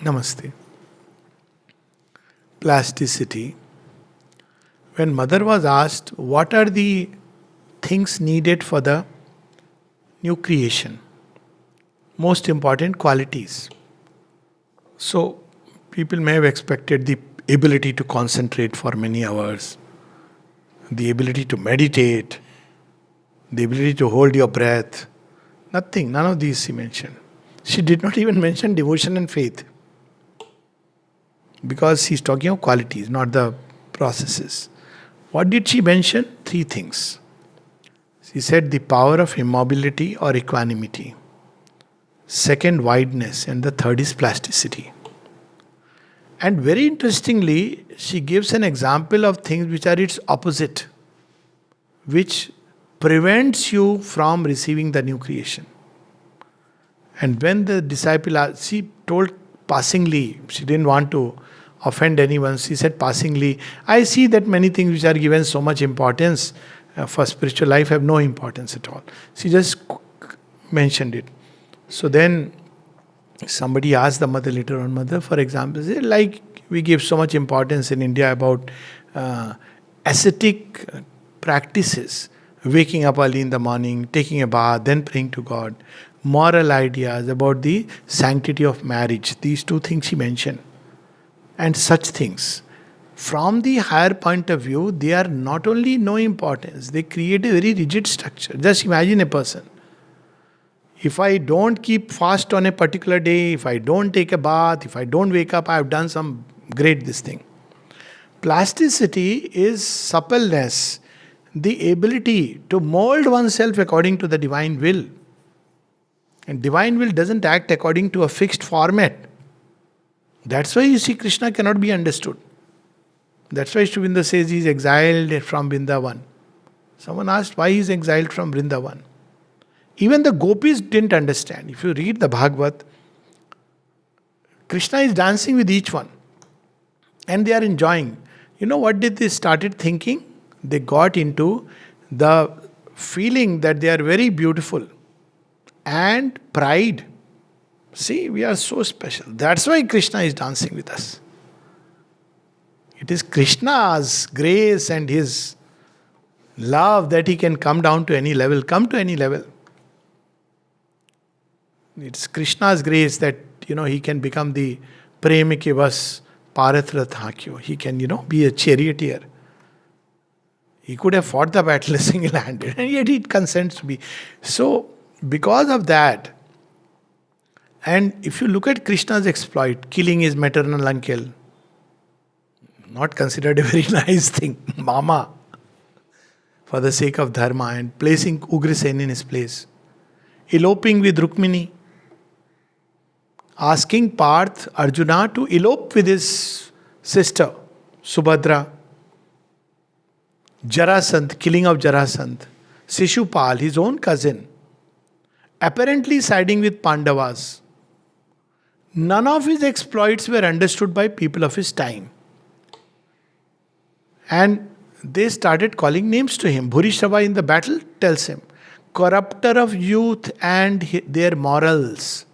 Namaste. Plasticity. When mother was asked what are the things needed for the new creation, most important qualities. So people may have expected the ability to concentrate for many hours, the ability to meditate, the ability to hold your breath. Nothing, none of these she mentioned. She did not even mention devotion and faith because she's talking of qualities, not the processes. What did she mention? Three things. She said the power of immobility or equanimity. Second, wideness. And the third is plasticity. And very interestingly, she gives an example of things which are its opposite, which prevents you from receiving the new creation. And when the disciple asked, she told passingly, she didn't want to offend anyone, she said passingly, I see that many things which are given so much importance for spiritual life have no importance at all. She just mentioned it. So then somebody asked the mother later on, Mother, for example, say, like we give so much importance in India about ascetic practices, waking up early in the morning, taking a bath, then praying to God, moral ideas about the sanctity of marriage. These two things she mentioned. And such things. From the higher point of view, they are not only no importance, they create a very rigid structure. Just imagine a person. If I don't keep fast on a particular day, if I don't take a bath, if I don't wake up, I have done some great this thing. Plasticity is suppleness, the ability to mold oneself according to the divine will. And divine will doesn't act according to a fixed format. That's why you see Krishna cannot be understood. That's why Sri Aurobindo says he is exiled from Vrindavan. Someone asked why he is exiled from Vrindavan. Even the gopis didn't understand. If you read the Bhagavad, Krishna is dancing with each one. And they are enjoying. You know what did they started thinking? They got into the feeling that they are very beautiful. And pride. See, we are so special. That's why Krishna is dancing with us. It is Krishna's grace and his love that he can come down to any level, come to any level. It's Krishna's grace that, he can become the Premike Vas Parathra Thakyo. He can, be a charioteer. He could have fought the battle single-handed, and yet he consents to be. So, because of that, and if you look at Krishna's exploit, killing his maternal uncle, not considered a very nice thing, Mama, for the sake of dharma, and placing Ugrasen in his place, eloping with Rukmini, asking Parth, Arjuna to elope with his sister, Subhadra, Jarasandh, killing of Jarasandh, Shishupal, his own cousin, apparently siding with Pandavas. None of his exploits were understood by people of his time. And they started calling names to him. Bhurishrava in the battle tells him, corrupter of youth and their morals.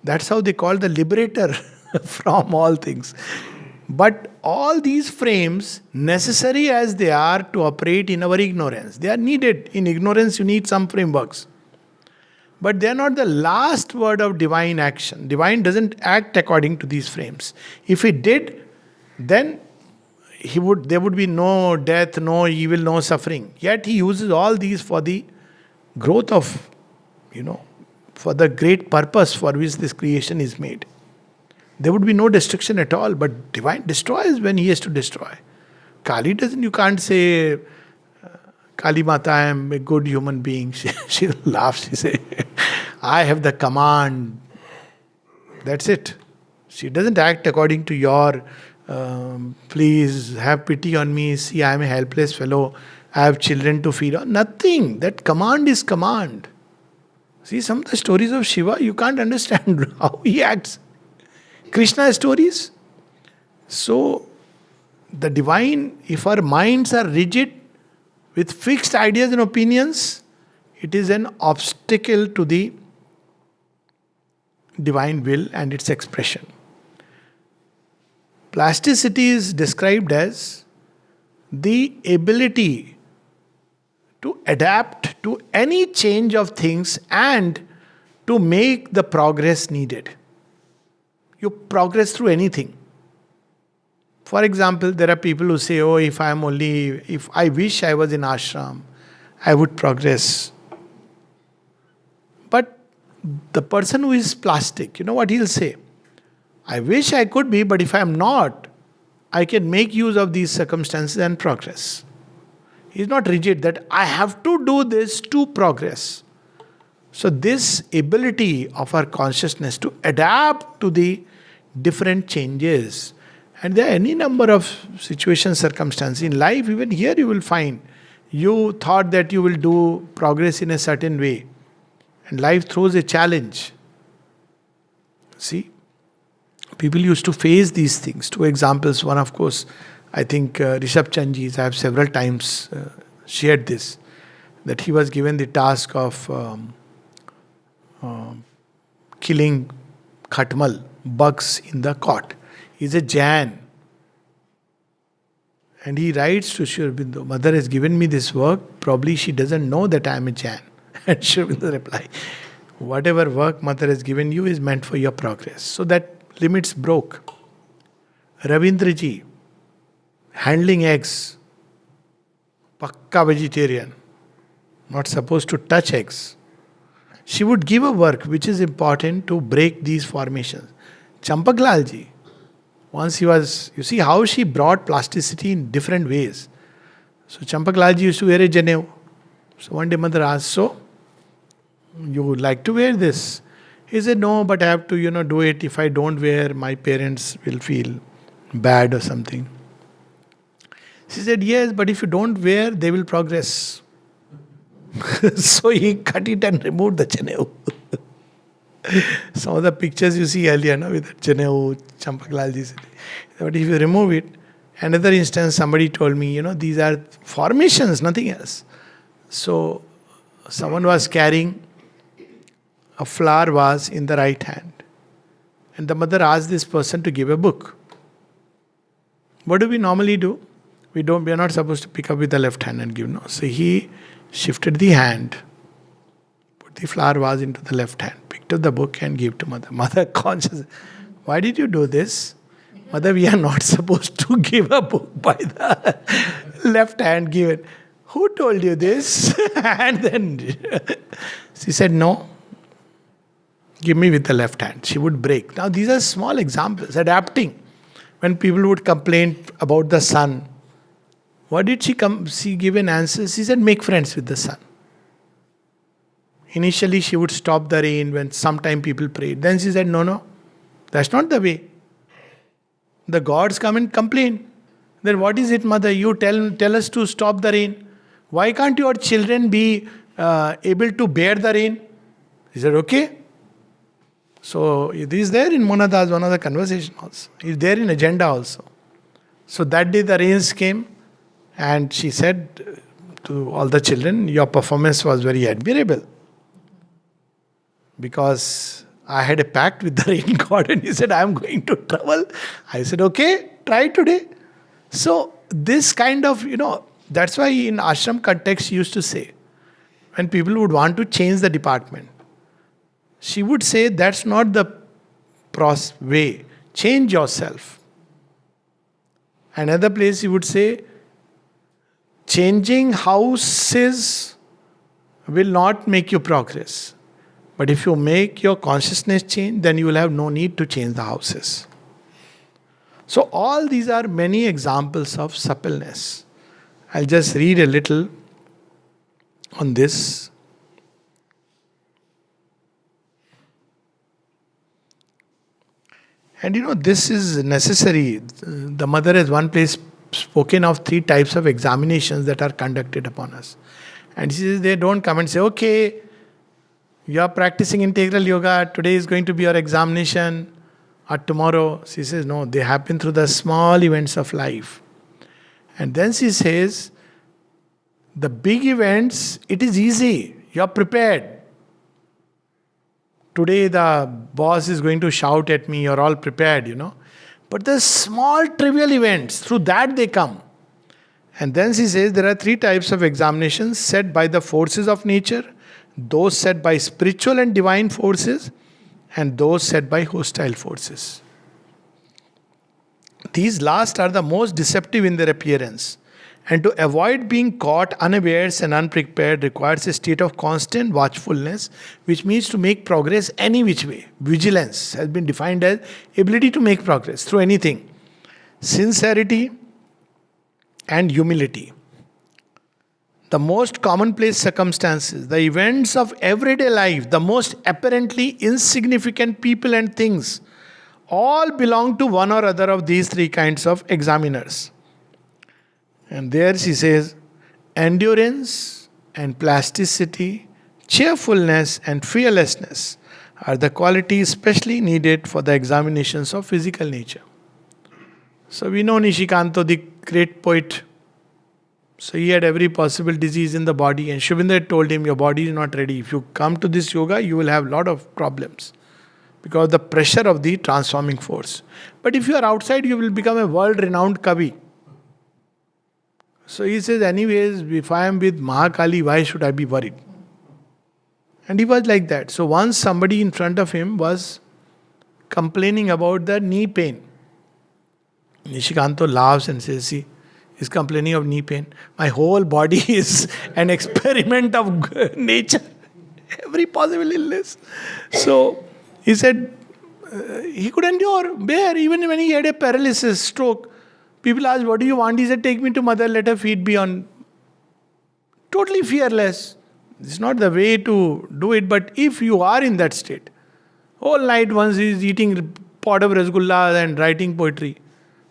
That's how they call the liberator from all things. But all these frames, necessary as they are to operate in our ignorance, they are needed. In ignorance, you need some frameworks. But they are not the last word of divine action. Divine doesn't act according to these frames. If it did, then there would be no death, no evil, no suffering. Yet he uses all these for the growth of, for the great purpose for which this creation is made. There would be no destruction at all, but divine destroys when he has to destroy. Kali doesn't, you can't say, Kali Mata, I am a good human being. She laughs, she says, I have the command. That's it. She doesn't act according to your, please have pity on me, see I am a helpless fellow, I have children to feed on. Nothing. That command is command. See, some of the stories of Shiva, you can't understand how he acts. Krishna stories. So, the divine, if our minds are rigid with fixed ideas and opinions, it is an obstacle to the divine will and its expression. Plasticity is described as the ability to adapt to any change of things and to make the progress needed. You progress through anything. For example, there are people who say, oh, if I wish I was in ashram, I would progress. But the person who is plastic, you know what he'll say? I wish I could be, but if I am not, I can make use of these circumstances and progress. He's not rigid that I have to do this to progress. So, this ability of our consciousness to adapt to the different changes, and there are any number of situations, circumstances in life, even here you will find you thought that you will do progress in a certain way, and life throws a challenge. See, people used to face these things. Two examples. One, of course, I think Rishabh Chandji's, I have several times shared this, that he was given the task of killing khatmal, bugs in the cot. He's a Jain. And he writes to Sri Aurobindo, Mother has given me this work, probably she doesn't know that I am a Jain. And Sri Aurobindo replied, whatever work Mother has given you is meant for your progress. So that limits broke. Ravindraji, handling eggs, pakka vegetarian, not supposed to touch eggs. She would give a work which is important to break these formations. Champaklalji, once he was, you see how she brought plasticity in different ways. So Champaklalji used to wear a janev. So one day Mother asked, so, you would like to wear this? He said, no, but I have to, do it. If I don't wear, my parents will feel bad or something. She said, yes, but if you don't wear, they will progress. So he cut it and removed the chanev. Some of the pictures you see earlier, with the chanev, Champaklalji. But if you remove it, another instance, somebody told me, these are formations, nothing else. So someone was carrying a flower vase in the right hand. And the mother asked this person to give a book. What do we normally do? We are not supposed to pick up with the left hand and give. No. So he shifted the hand, put the flower vase into the left hand, picked up the book and gave to Mother. Mother conscious. Why did you do this? Mother, we are not supposed to give a book by the left hand given. Who told you this? And then she said, no. Give me with the left hand. She would break. Now these are small examples. Adapting. When people would complain about the sun, what did she give an answer? She said, make friends with the sun. Initially she would stop the rain when sometime people prayed. Then she said, no, that's not the way. The gods come and complain. Then what is it, Mother? You tell us to stop the rain. Why can't your children be able to bear the rain? He said, okay. So it is there in Monadas, one of the conversation also. It is there in agenda also. So that day the rains came and she said to all the children, your performance was very admirable. Because I had a pact with the rain god and he said, I am going to travel. I said, okay, try today. So this kind of, that's why in ashram context she used to say, when people would want to change the department, she would say, that's not the way. Change yourself. Another place she would say, changing houses will not make you progress. But if you make your consciousness change, then you will have no need to change the houses. So all these are many examples of suppleness. I'll just read a little on this. And this is necessary. The mother has one place spoken of 3 types of examinations that are conducted upon us. And she says they don't come and say, okay, you are practicing integral yoga, today is going to be your examination, or tomorrow. She says, no, they happen through the small events of life. And then she says, the big events, it is easy. You are prepared today the boss is going to shout at me, you're all prepared. But the small trivial events, through that they come. And then she says there are three types of examinations set by the forces of nature, those set by spiritual and divine forces, and those set by hostile forces. These last are the most deceptive in their appearance. And to avoid being caught unawares and unprepared requires a state of constant watchfulness, which means to make progress any which way. Vigilance has been defined as ability to make progress through anything. Sincerity and humility. The most commonplace circumstances, the events of everyday life, the most apparently insignificant people and things, all belong to one or other of these three kinds of examiners. And there she says, endurance and plasticity, cheerfulness and fearlessness are the qualities specially needed for the examinations of physical nature. So we know Nishikanto, the great poet. So he had every possible disease in the body, and Shubhendra had told him, your body is not ready. If you come to this yoga, you will have a lot of problems because of the pressure of the transforming force. But if you are outside, you will become a world-renowned Kavi. So he says, anyways, if I am with Mahakali, why should I be worried? And he was like that. So once somebody in front of him was complaining about the knee pain. Nishikanto laughs and says, see, he's complaining of knee pain. My whole body is an experiment of nature. Every possible illness. So he said, he could endure, bear, even when he had a paralysis, stroke. People asked, what do you want? He said, take me to mother, let her feet be on. Totally fearless. It's not the way to do it, but if you are in that state, whole night once he is eating pot of rasgulla and writing poetry.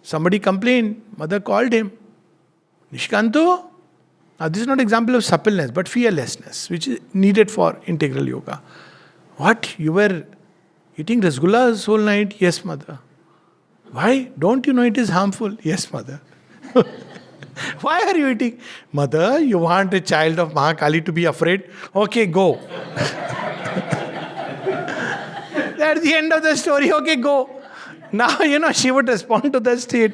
Somebody complained, mother called him. Nishikanto, now this is not example of suppleness, but fearlessness, which is needed for integral yoga. What? You were eating rasgullas whole night? Yes, mother. Why? Don't you know it is harmful? Yes, mother. Why are you eating? Mother, you want a child of Mahakali to be afraid? Okay, go. At the end of the story, okay, go. Now, she would respond to the state.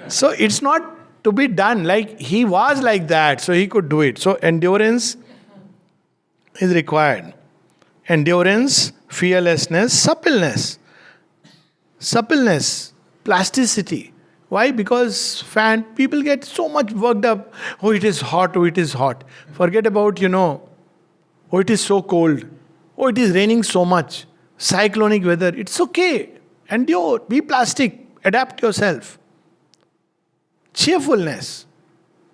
So it's not to be done. Like he was like that, so he could do it. So endurance is required. Endurance, fearlessness, suppleness. Suppleness, plasticity. Why? Because people get so much worked up. Oh, it is hot. Oh, it is hot. Forget about, oh, it is so cold. Oh, it is raining so much. Cyclonic weather. It's okay. Endure. Be plastic. Adapt yourself. Cheerfulness.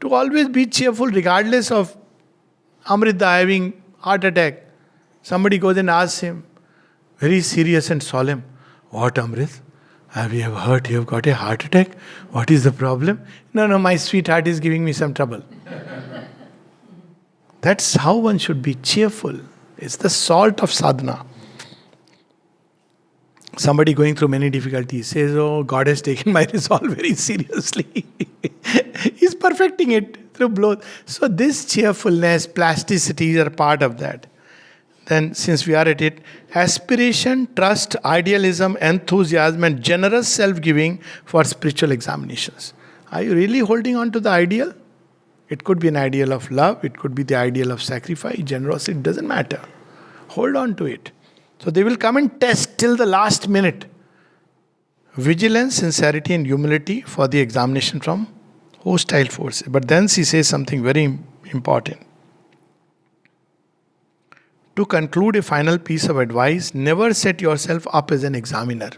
To always be cheerful regardless of Amrita having heart attack. Somebody goes and asks him, very serious and solemn, what, Amrit? Have you ever heard you have got a heart attack? What is the problem? No, my sweetheart is giving me some trouble. That's how one should be cheerful. It's the salt of sadhana. Somebody going through many difficulties says, oh, God has taken my resolve very seriously. He's perfecting it through blows. So this cheerfulness, plasticity are part of that. Then, since we are at it, aspiration, trust, idealism, enthusiasm, and generous self-giving for spiritual examinations. Are you really holding on to the ideal? It could be an ideal of love, it could be the ideal of sacrifice, generosity, it doesn't matter. Hold on to it. So they will come and test till the last minute. Vigilance, sincerity, and humility for the examination from hostile forces. But then she says something very important. To conclude a final piece of advice, never set yourself up as an examiner.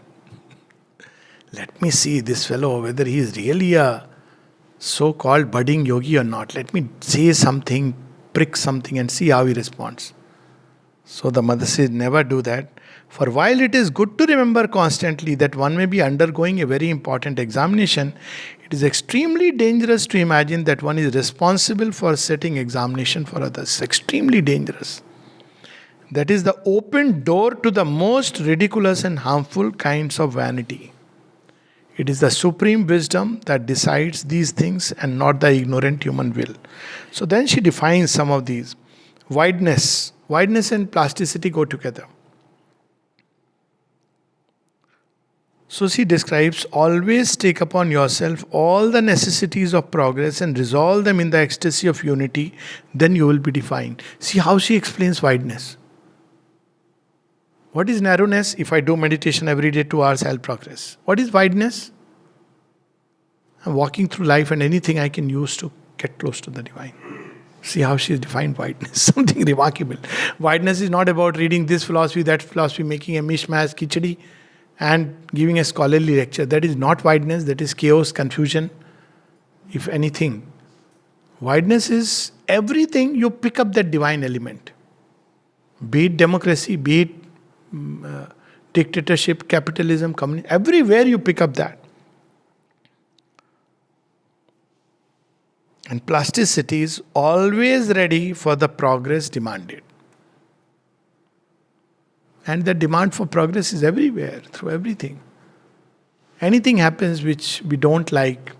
Let me see this fellow, whether he is really a so-called budding yogi or not. Let me say something, prick something and see how he responds. So the mother says, never do that. For while it is good to remember constantly that one may be undergoing a very important examination, it is extremely dangerous to imagine that one is responsible for setting examination for others. Extremely dangerous. That is the open door to the most ridiculous and harmful kinds of vanity. It is the supreme wisdom that decides these things and not the ignorant human will. So then she defines some of these. Wideness. Wideness and plasticity go together. So she describes, always take upon yourself all the necessities of progress and resolve them in the ecstasy of unity, then you will be defined. See how she explains wideness. What is narrowness? If I do meditation every day, 2 hours, I'll progress. What is wideness? I'm walking through life and anything I can use to get close to the divine. See how she has defined wideness. Something remarkable. Wideness is not about reading this philosophy, that philosophy, making a mishmash, khichdi, and giving a scholarly lecture. That is not wideness, that is chaos, confusion. If anything, wideness is everything you pick up that divine element. Be it democracy, be it dictatorship, capitalism, communism, everywhere you pick up that. And plasticity is always ready for the progress demanded. And the demand for progress is everywhere, through everything. Anything happens which we don't like,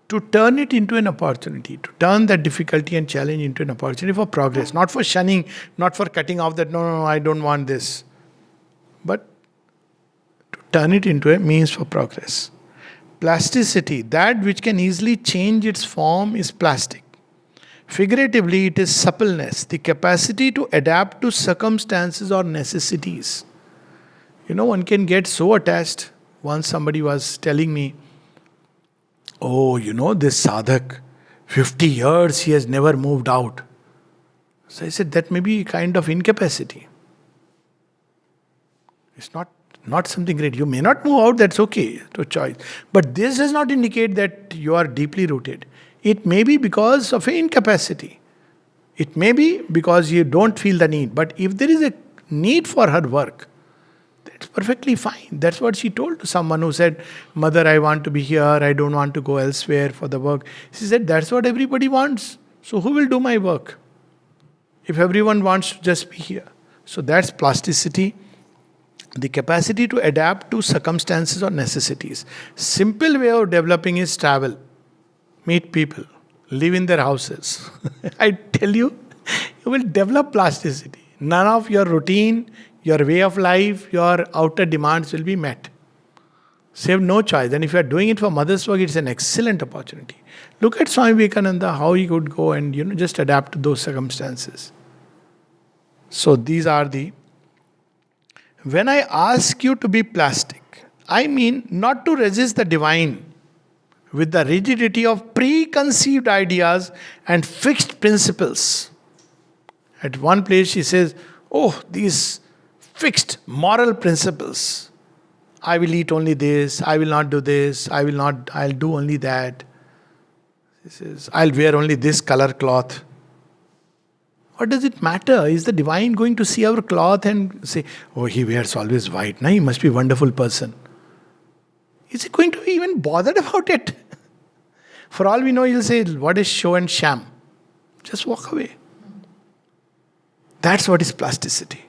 to turn it into an opportunity, to turn that difficulty and challenge into an opportunity for progress, not for shunning, not for cutting off that, no, I don't want this. But to turn it into a means for progress. Plasticity, that which can easily change its form, is plastic. Figuratively, it is suppleness, the capacity to adapt to circumstances or necessities. One can get so attached. Once somebody was telling me, oh, this sadhak, 50 years he has never moved out. So I said, that may be a kind of incapacity. It's not something great. You may not move out, that's okay, to choice. But this does not indicate that you are deeply rooted. It may be because of an incapacity. It may be because you don't feel the need. But if there is a need for her work, that's perfectly fine. That's what she told to someone who said, Mother, I want to be here, I don't want to go elsewhere for the work. She said, that's what everybody wants. So who will do my work? If everyone wants to just be here. So that's plasticity. The capacity to adapt to circumstances or necessities. Simple way of developing is travel. Meet people. Live in their houses. I tell you, you will develop plasticity. None of your routine, your way of life, your outer demands will be met. So you have no choice. And if you are doing it for mother's work, it's an excellent opportunity. Look at Swami Vivekananda, how he could go and just adapt to those circumstances. So these are the... When I ask you to be plastic, I mean not to resist the divine with the rigidity of preconceived ideas and fixed principles. At one place she says, oh, these fixed moral principles. I will eat only this, I will not do this, I'll do only that. She says, I'll wear only this color cloth. What does it matter? Is the divine going to see our cloth and say, oh, he wears always white, he must be a wonderful person? Is he going to be even bothered about it? For all we know, he'll say, what is show and sham? Just walk away. That's what is plasticity.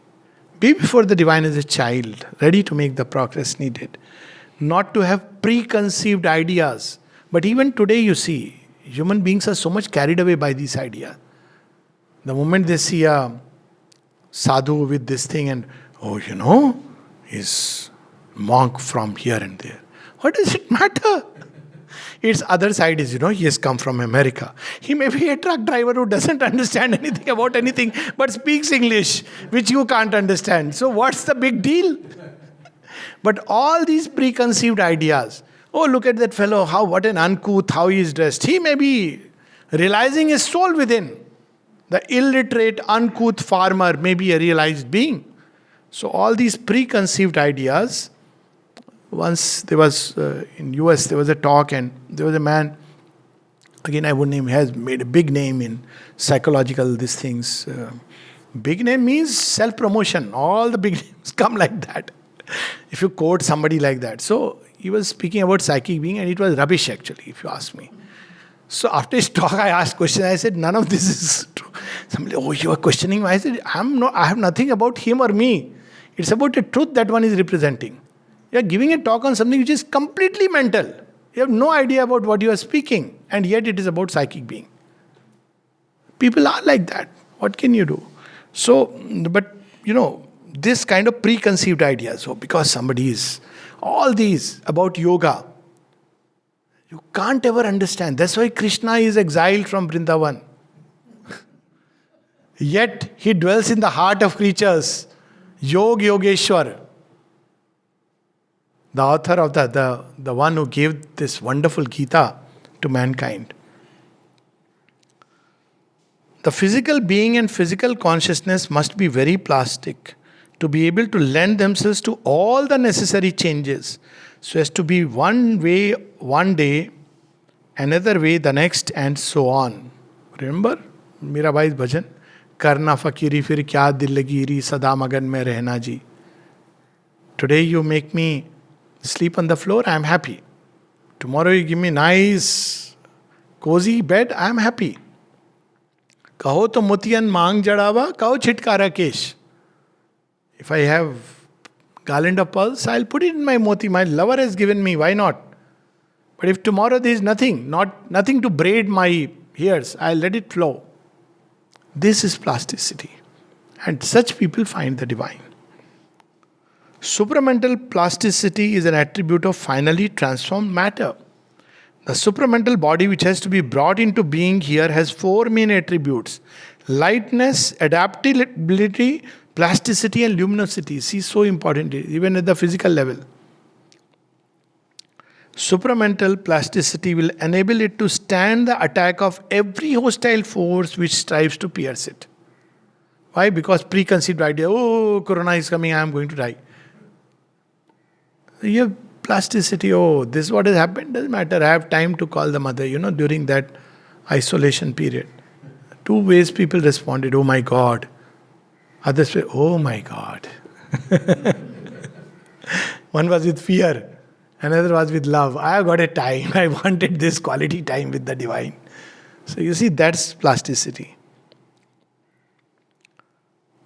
Be before the divine as a child, ready to make the progress needed. Not to have preconceived ideas. But even today, you see, human beings are so much carried away by these ideas. The moment they see a sadhu with this thing and, he's monk from here and there. What does it matter? Its other side is, he has come from America. He may be a truck driver who doesn't understand anything about anything but speaks English, which you can't understand. So what's the big deal? But all these preconceived ideas, oh, look at that fellow, what an uncouth, how he is dressed. He may be realizing his soul within. The illiterate, uncouth farmer may be a realized being. So all these preconceived ideas. Once there was, in US, there was a talk and there was a man, again I wouldn't name, has made a big name in psychological these things. Big name means self-promotion. All the big names come like that. If you quote somebody like that. So he was speaking about psychic being and it was rubbish actually, if you ask me. So after his talk, I asked questions. I said, none of this is true. Somebody, oh, you are questioning me. I said, I have nothing about him or me. It's about the truth that one is representing. You are giving a talk on something which is completely mental. You have no idea about what you are speaking. And yet it is about psychic being. People are like that. What can you do? So, but, this kind of preconceived ideas. So because somebody is all these about yoga, you can't ever understand. That's why Krishna is exiled from Vrindavan. Yet he dwells in the heart of creatures. Yogeshwar, the author of the one who gave this wonderful Gita to mankind. The physical being and physical consciousness must be very plastic to be able to lend themselves to all the necessary changes, so as to be one way one day, another way the next, and so on. Remember Mirabai's bhajan? Karna fakiri fir kya dil lagiri sada magan mein rehna ji. Today you make me sleep on the floor, I am happy. Tomorrow you give me nice cozy bed, I am happy. Kaho to motiyan maang jadawa, kaho chitkara kesh. If I have garland of pearls, I'll put it in my moti. My lover has given me, why not? But if tomorrow there is nothing to braid my hairs, I'll let it flow. This is plasticity. And such people find the divine. Supramental plasticity is an attribute of finally transformed matter. The supramental body which has to be brought into being here has four main attributes: lightness, adaptability, plasticity, and luminosity. See, so important, even at the physical level. Supramental plasticity will enable it to stand the attack of every hostile force which strives to pierce it. Why? Because preconceived idea, oh, corona is coming, I am going to die. You have plasticity, oh, this is what has happened, doesn't matter, I have time to call the mother, during that isolation period. Two ways people responded, oh my God. Others say, oh my God. One was with fear. Another was with love. I have got a time. I wanted this quality time with the divine. So you see, that's plasticity.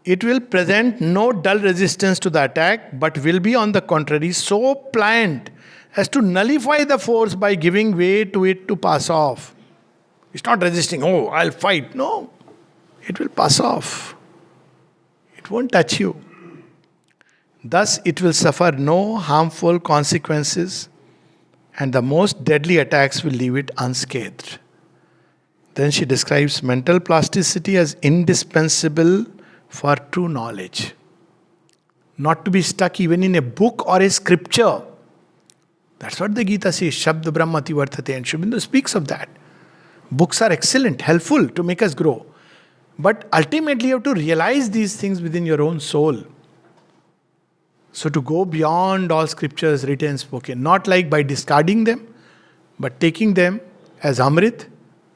It will present no dull resistance to the attack, but will be, on the contrary, so pliant as to nullify the force by giving way to it to pass off. It's not resisting, oh, I'll fight. No, it will pass off. It won't touch you. Thus, it will suffer no harmful consequences, and the most deadly attacks will leave it unscathed. Then she describes mental plasticity as indispensable for true knowledge. Not to be stuck even in a book or a scripture. That's what the Gita says, Shabda Brahmati Vartate, and Sri Aurobindo speaks of that. Books are excellent, helpful to make us grow. But ultimately you have to realize these things within your own soul. So to go beyond all scriptures written and spoken, not like by discarding them, but taking them as Amrit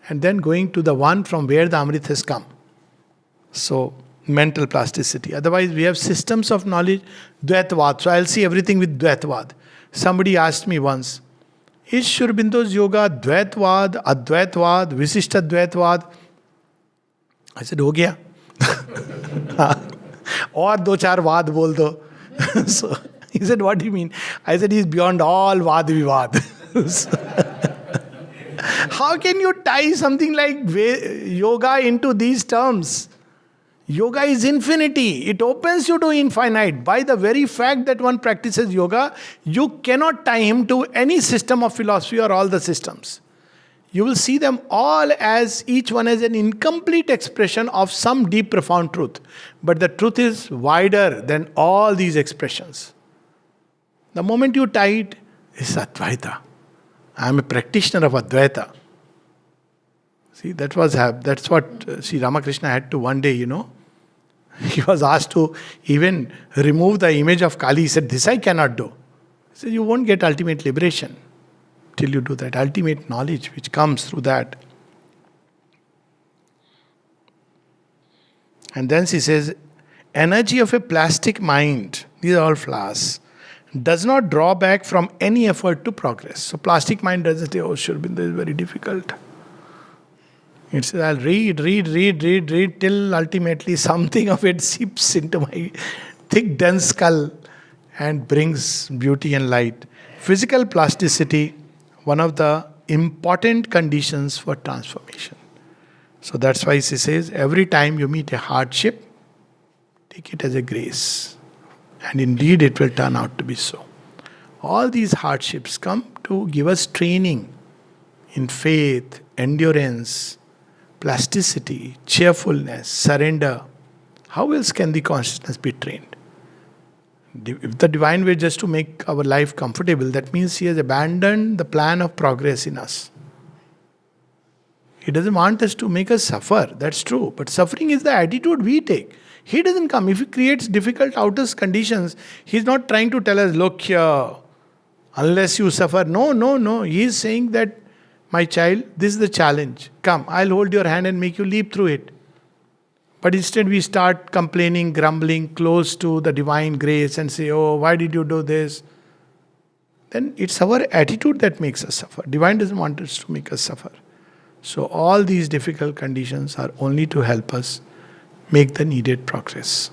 and then going to the one from where the Amrit has come. So, mental plasticity. Otherwise, we have systems of knowledge, Dvaitavad. So I'll see everything with Dvaitavad. Somebody asked me once, is Sri Aurobindo's yoga Dvaitvad, Advaitvad, Visishta Dvaitvad? I said, ho gaya. Aur do char vaad bol do. So he said, what do you mean? I said, he's beyond all Vad Vivad. How can you tie something like yoga into these terms? Yoga is infinity. It opens you to infinite. By the very fact that one practices yoga, you cannot tie him to any system of philosophy or all the systems. You will see them all as each one as an incomplete expression of some deep, profound truth. But the truth is wider than all these expressions. The moment you tie it, it's Advaita. I am a practitioner of Advaita. See, that's what Sri Ramakrishna had to one day, He was asked to even remove the image of Kali. He said, this I cannot do. He said, you won't get ultimate liberation till you do that. Ultimate knowledge which comes through that. And then she says, energy of a plastic mind, these are all flowers, does not draw back from any effort to progress. So plastic mind doesn't say, oh, Sri Aurobindo is very difficult. It says, I'll read till ultimately something of it seeps into my thick, dense skull and brings beauty and light. Physical plasticity, one of the important conditions for transformation. So that's why she says, every time you meet a hardship, Take it as a grace. And indeed, it will turn out to be so. All these hardships come to give us training in faith, endurance, plasticity, cheerfulness, surrender. How else can the consciousness be trained? If the divine way just to make our life comfortable, that means he has abandoned the plan of progress in us. He doesn't want us to make us suffer, that's true. But suffering is the attitude we take. He doesn't come. If he creates difficult outer conditions, he's not trying to tell us, look here, unless you suffer. No, no, no. He is saying that, my child, this is the challenge. Come, I'll hold your hand and make you leap through it. But instead we start complaining, grumbling, close to the divine grace and say, oh, why did you do this? Then it's our attitude that makes us suffer. Divine doesn't want us to make us suffer. So all these difficult conditions are only to help us make the needed progress.